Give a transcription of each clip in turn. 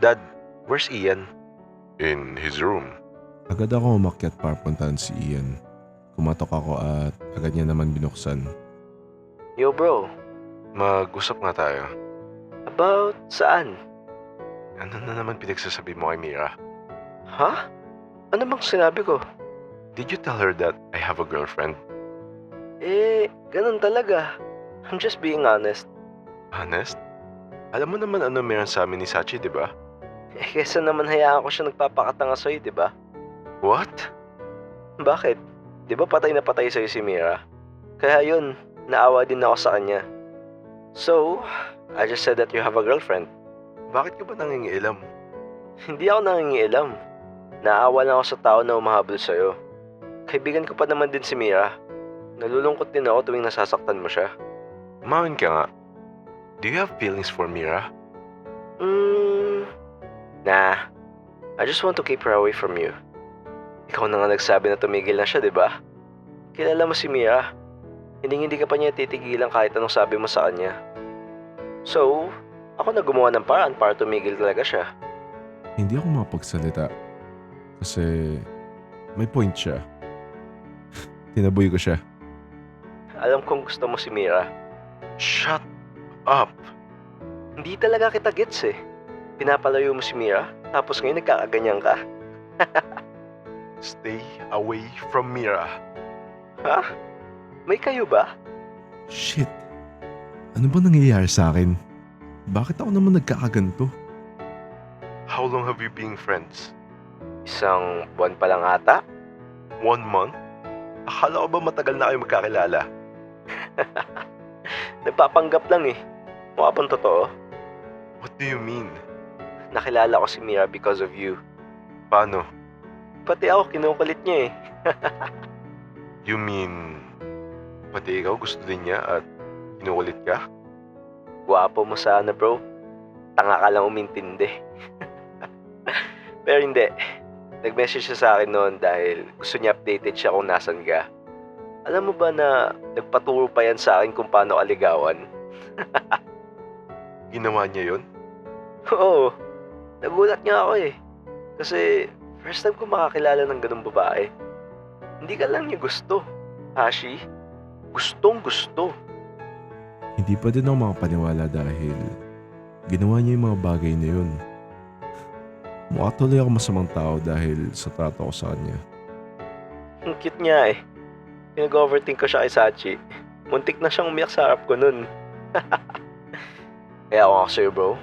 Dad, where's Ian? In his room. Agad ako umakyat para puntahan si Ian. Kumatok ako at agad niya naman binuksan. Yo bro, Mag-usap nga tayo. about saan? Ano na naman pinagsasabi mo kay Mira? Ha? Ano bang sinabi ko? Did you tell her that I have a girlfriend? Ganun talaga. I'm just being honest. Honest? Alam mo naman ano meron sa amin ni Sachi, di ba? Kesa naman hayaan ko siya nagpapakatanga sa'yo, di ba? What? Bakit? Di ba patay na patay sa'yo si Mira? Kaya yun, naawa din ako sa kanya. So, I just said that you have a girlfriend. Bakit ka ba nangingialam? Hindi ako nangingialam. Naawa lang ako sa tao na umahabol sa'yo. Kaibigan ko pa naman din si Mira. Nalulungkot din ako tuwing nasasaktan mo siya. Umawin ka nga. Do you have feelings for Mira? Nah. I just want to keep her away from you. Ikaw na nga nagsabi na tumigil na siya, di ba? Kilala mo si Mira. Hindi ka pa niya titigilan kahit anong sabi mo sa kanya. So, ako na gumawa ng paraan para tumigil talaga siya. Hindi ako makapagsalita. Kasi may point siya. Tinaboy ko siya. Alam kong gusto mo si Mira. Shut up! Hindi talaga kita gets eh. Pinapalayo mo si Mira, tapos ngayon nagkakaganyan ka. Stay away from Mira. Ha? May kayo ba? Shit. Ano ba nangyayari sa akin? Bakit ako naman nagkakaganto? How long have you been friends? Isang buwan pa lang ata? 1 month? Akala ko ba matagal na kayo magkakilala? Nagpapanggap lang eh. Mukha bang totoo? What do you mean? Nakilala ko si Mira because of you. Paano? Pati ako kinukulit niya eh. You mean, pati ikaw gusto din niya at kinukulit ka? Guwapo mo sana bro. Tanga ka lang umintindi. Pero hindi. Nag-message siya sa akin noon dahil gusto niya updated siya kung nasan ka. Alam mo ba na nagpaturo pa yan sa akin kung paano aligawan? Ginawa niya yon? Oo. Nagulat nga ako eh. Kasi first time ko makakilala ng ganung babae. Hindi ka lang niya gusto. Ashi, gustong gusto. Hindi pa din ako makapaniwala dahil ginawa niya yung mga bagay na yun. Mukha tuloy ako masamang tao dahil sa trato ko sa kanya. Ang cute niya eh. Pinag-overthink ko siya kay Sachi. Muntik na siyang umiyak sa harap ko nun. Kaya ako sa'yo bro,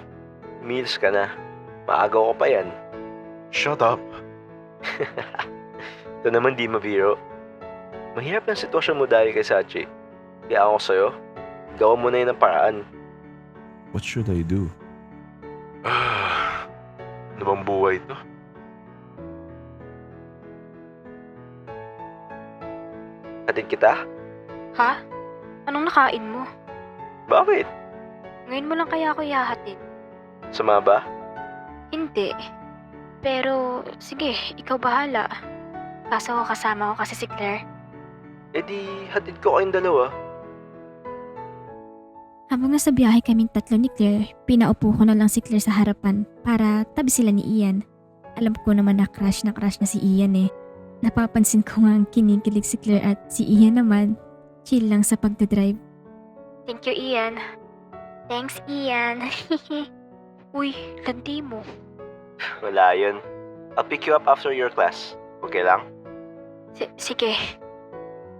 meals ka na. Maagaw ko pa yan. Shut up! Ito naman di mabiro. Mahirap ang sitwasyon mo dahil kay Sachi. Kaya ako sa'yo, gawa mo na yun ang paraan. What should I do? Ano bang buhay to? Hatid kita? Ha? Anong nakain mo? Bakit? Ngayon mo lang kaya ako ihahatid? Sama ba? Hindi. Pero, sige, ikaw bahala. Kaso kasama ko kasi si Claire. E di, hatid ko kayong dalawa. Habang nasa biyahe kaming tatlo ni Claire, pinaupo ko na lang si Claire sa harapan para tabi sila ni Ian. Alam ko naman na crush na si Ian eh. Napapansin ko nga kinikilig si Claire at si Ian naman, chill lang sa pagdadrive. Thank you, Ian. Thanks, Ian. Uy, landi mo. Wala yun. I'll pick you up after your class. Okay lang? Sige.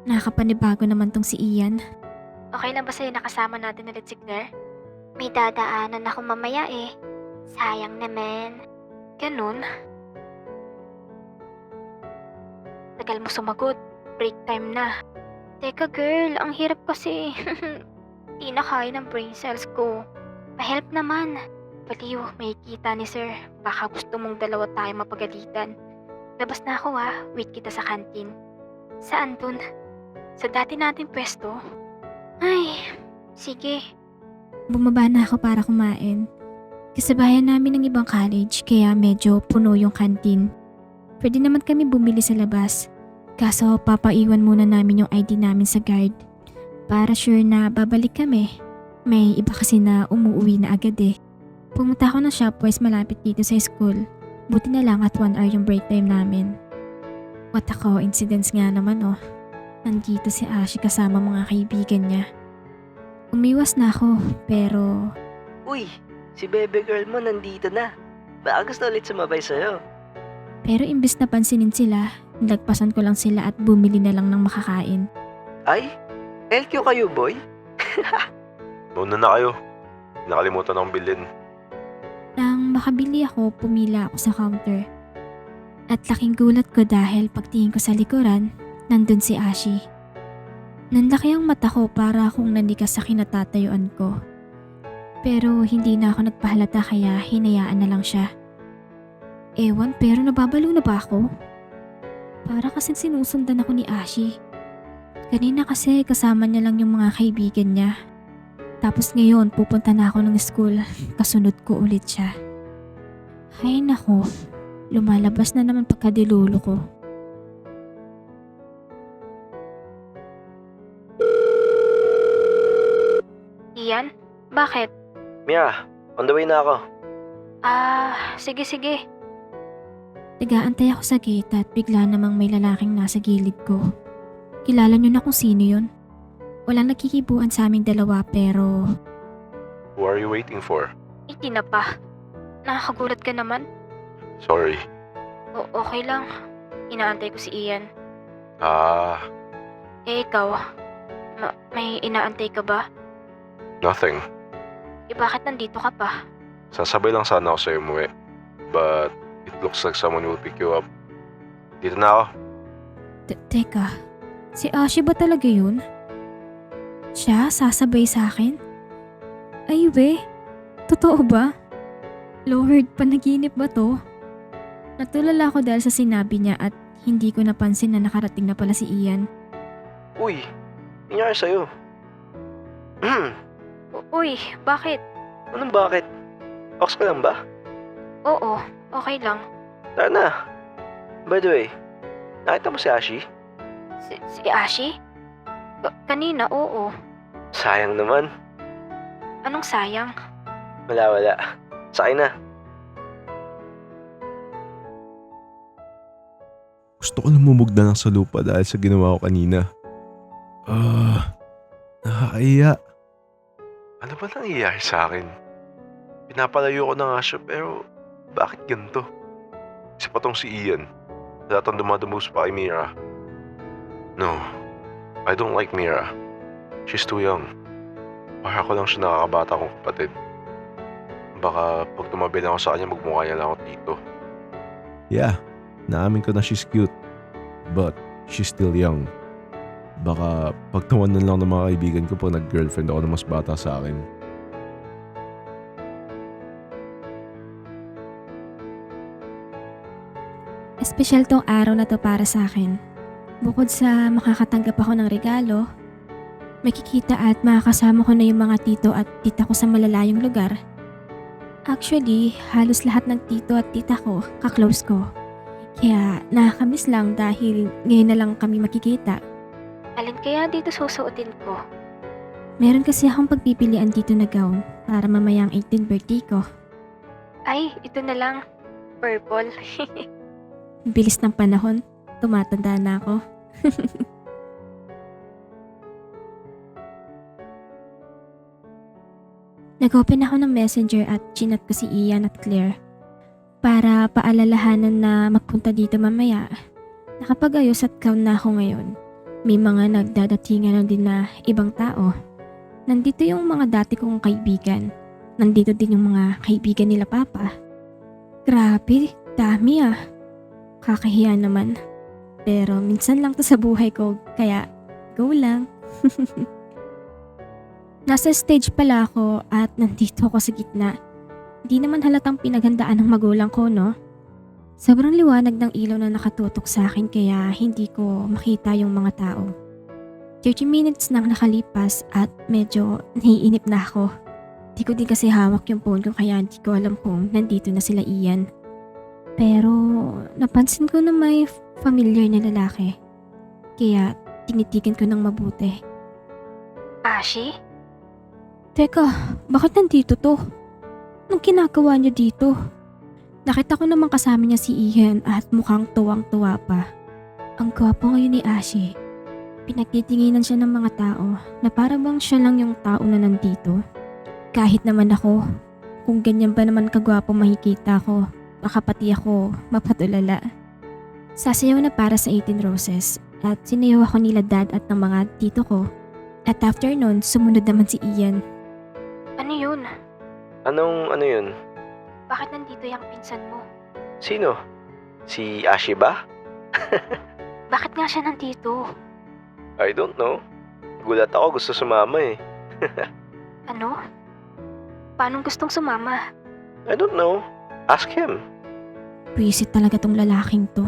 Nakakapanibago naman tong si Ian. Okay lang ba sa'yo nakasama natin ulit si Claire? May dadaanan ako mamaya eh. Sayang naman. Ganun? Tagal mo sumagot. Break time na. Teka girl, ang hirap kasi. Di na kaya ng brain cells ko. Pa-help naman. Baliw, may kita ni sir. Baka gusto mong dalawa tayo mapagalitan. Labas na ako wait kita sa kantin. Saan dun? Sa dati nating pwesto? Ay, sige. Bumaba na ako para kumain. Kasabayan namin ng ibang college kaya medyo puno yung kantin. Pwede naman kami bumili sa labas. Kaso papaiwan muna namin yung ID namin sa guard. Para sure na babalik kami. May iba kasi na umuwi na agad eh. Pumunta ako ng Shopwise malapit dito sa school. Buti na lang at 1 hour yung break time namin. What a coincidence nga naman oh. Nandito si Ashi kasama mga kaibigan niya. Umiwas na ako pero Uy, si bebe girl mo nandito na. Baka gusto ulit sumabay sa'yo. imbes na pansinin sila, nagpasan ko lang sila at bumili na lang ng makakain. Ay, LQ kayo boy? Mauna na kayo. Nakalimutan akong bilhin. Nang makabili ako, pumila ako sa counter. At laking gulat ko dahil pagtingin ko sa likuran, nandun si Ashi. Nanlaki ang mata ko para akong nanikas sa kinatatayuan ko. Pero hindi na ako nagpahalata kaya hinayaan na lang siya. Ewan pero nababalo na ba ako? Para kasing sinusundan ako ni Ashi. Kanina kasi kasama niya lang yung mga kaibigan niya. Tapos ngayon pupunta na ako ng school, kasunod ko ulit siya. Hay nako, lumalabas na naman pagkadilulo ko. Ian? Bakit? Mia, on the way na ako. Sige. Nag-aantay ako sa gate at bigla namang may lalaking nasa gilid ko. Kilala niyo na kung sino yun. Walang nakikibuan sa aming dalawa pero Who are you waiting for? Hindi na pa. Nakakagulat ka naman. Sorry. Okay lang. Inaantay ko si Ian. Ikaw? May inaantay ka ba? Nothing. Bakit nandito ka pa? Sasabay lang sana ako sa'yo umuwi. But it looks like someone will pick you up. Dito na ako. Teka, si Ashi ba talaga yun? Siya sasabay sa akin? Ay we, totoo ba? Lord, panaginip ba to? Natulala ako dahil sa sinabi niya at hindi ko napansin na nakarating na pala si Ian. Uy, nangyari sa'yo? Uy, bakit? Anong bakit? Ox ka lang ba? Oo, okay lang. Tara na. By the way, nakita mo si Ashi? Si Ashi? Kanina, oo. Sayang naman. Anong sayang? Wala. Sakay na. gusto ko lumumog na lang sa lupa dahil sa ginawa ko kanina. Nakakaiya. Ano ba nangyayari sa akin? Pinapalayo ko na nga siya pero bakit ganito? Isa pa tong si Ian. Lahat ang dumadumos pa kay Mira. No, I don't like Mira. She's too young. Para ko lang siya nakakabata kong kapatid. Baka pag tumabi lang ako sa kanya magmukha niya lang ako tito. Yeah, naamin ko na she's cute. But she's still young. Baka pagtawanan lang ng mga kaibigan ko pag nag-girlfriend ako na mas bata sa akin. Espesyal tong araw na to para sa akin. Bukod sa makakatanggap ako ng regalo, makikita at makakasama ko na yung mga tito at tita ko sa malalayong lugar. Actually, halos lahat ng tito at tita ko, kaklose ko. Kaya nakakamiss lang dahil ngayon na lang kami makikita. Alin kaya dito susuotin ko? Meron kasi akong pagpipilian dito na gown para mamayang 18th birthday ko. Ay, ito na lang. Purple. Bilis ng panahon, tumatanda na ako. Nag-open ako ng messenger at chinat ko si Ian at Claire para paalalahanan na magpunta dito mamaya. Nakapag-ayos at gown na ako ngayon. May mga nagdadatingan na din na ibang tao. Nandito yung mga dati kong kaibigan. Nandito din yung mga kaibigan nila Papa. Grabe, dami ah. Kakahiya naman. Pero minsan lang to sa buhay ko, kaya go lang. Nasa stage pala ako at nandito ako sa gitna. Di naman halatang pinaghandaan ng magulang ko, no? Sobrang liwanag ng ilaw na nakatutok sa akin kaya hindi ko makita yung mga tao. 30 minutes nang nakalipas at medyo naiinip na ako. Di ko din kasi hawak yung phone ko kaya hindi ko alam kung nandito na sila Ian. Pero napansin ko na may familiar na lalaki. Kaya tinitigan ko ng mabuti. Ashi? Teka, bakit nandito to? Anong ginagawa niyo dito? Nakita ko naman kasama niya si Ian at mukhang tuwang-tuwa pa. Ang gwapo ngayon ni Ashi. Pinagtitinginan siya ng mga tao na para bang siya lang yung tao na nandito. Kahit naman ako, kung ganyan ba naman kagwapo makikita ko, baka pati ako mapatulala. Sasayaw na para sa 18 Roses at sinayaw ako nila dad at ng mga tito ko. At after nun, sumunod naman si Ian. Ano yun? Anong ano yun? Bakit nandito yung pinsan mo? Sino? Si Ashi ba? Bakit nga siya nandito? I don't know. Gulat ako, gusto sumama eh. Ano? Paanong gustong sumama? I don't know. Ask him. Pwisit talaga tong lalaking to.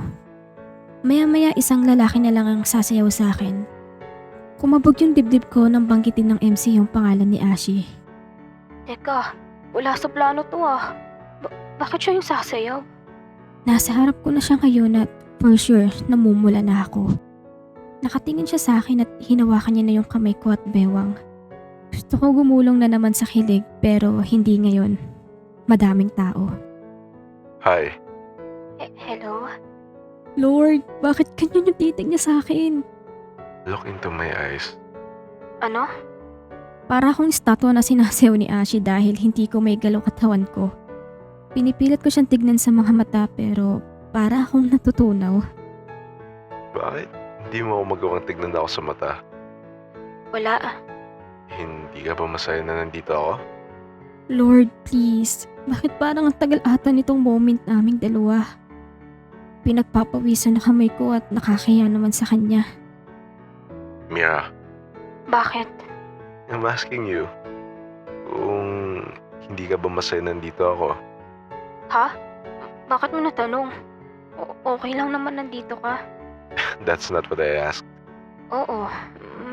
Maya-maya isang lalaki na lang ang sasayaw sa akin. Kumabog yung dibdib ko nang banggitin ng MC yung pangalan ni Ashi. Teka, wala sa plano to ah. Bakit siya yung sasayaw? Nasa harap ko na siya ngayon at for sure namumula na ako. Nakatingin siya sa akin at hinawakan niya na yung kamay ko at bewang. Gusto ko gumulong na naman sa kilig pero hindi ngayon. Madaming tao. Hi. Hello? Lord, bakit ganyan yung titig niya sa akin? Look into my eyes. Ano? Para akong estatwa na sinasayaw ni Ashi dahil hindi ko may galaw katawan ko. Pinipilit ko siyang tignan sa mga mata pero para akong natutunaw. Bakit? Hindi mo ako magawang tignan ako sa mata. Wala. Hindi ka ba masaya na nandito ako? Lord, please. Bakit parang ang tagal ata nitong moment naming dalawa? Pinagpapawisan na kamay ko at nakakaya naman sa kanya. Mira, Bakit? I'm asking you. Kung hindi ka ba masaya nandito ako? Ha? Bakit mo natanong? Okay lang naman nandito ka. That's not what I asked. Oo,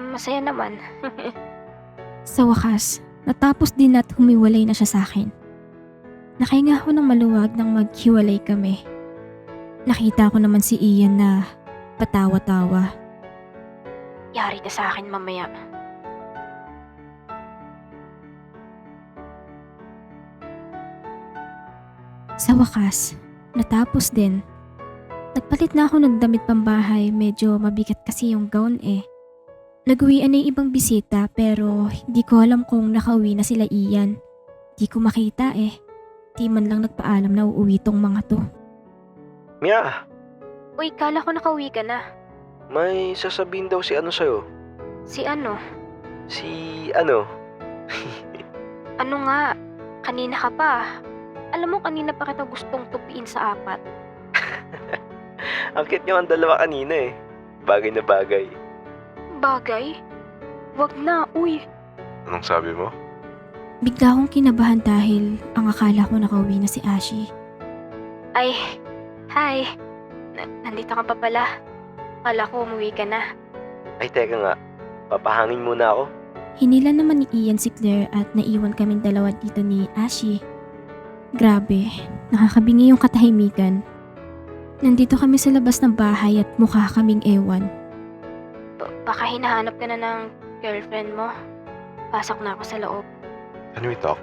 masaya naman. Sa wakas, natapos din at humiwalay na siya sa akin. Nakahinga ako ng maluwag nang maghiwalay kami. Nakita ko naman si Ian na patawa-tawa. Yari ka sa akin mamaya. Sa wakas, natapos din. Nagpalit na ako ng damit pambahay, medyo mabigat kasi yung gown eh. Nag-uwian na yung ibang bisita pero hindi ko alam kung nakauwi na sila Ian. Di ko makita eh. Di man lang nagpaalam na uuwi tong mga to. Mia, Uy, kala ko nakauwi ka na. may sasabihin daw si ano sa'yo. Si ano? Si ano? Ano nga? Kanina ka pa. Alam mo kanina pa kita gustong tupiin sa apat. Ang cute niyo ang dalawa kanina eh. Bagay na bagay. Bagay? Wag na, uy. Anong sabi mo? Bigla akong kinabahan dahil ang akala ko nakauwi na si Ashi. Ay, hi. Nandito ka pa pala. Kala ko umuwi ka na. Ay teka nga, papahangin muna ako. Hinila naman ni Ian si Claire at naiwan kaming dalawa dito ni Ashi. Grabe, nakakabingi yung katahimikan. Nandito kami sa labas ng bahay at mukha kaming ewan. Baka hinahanap ka na ng girlfriend mo. Pasok na ako sa loob. Can we talk?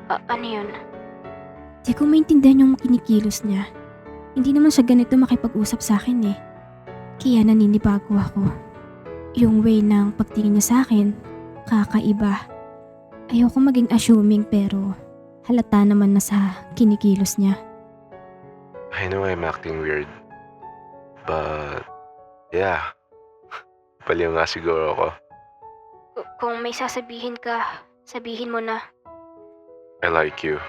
Ano yun? Di ko maintindihan yung kinikilos niya. Hindi naman siya ganito makipag-usap sa akin eh. Kaya naninibago ako. Yung way ng pagtingin niya sa akin, kakaiba. Ayoko maging assuming pero halata naman na sa kinikilos niya. I know I'm acting weird. But, yeah. Paliw nga siguro ako. Kung may sasabihin ka, sabihin mo na. I like you.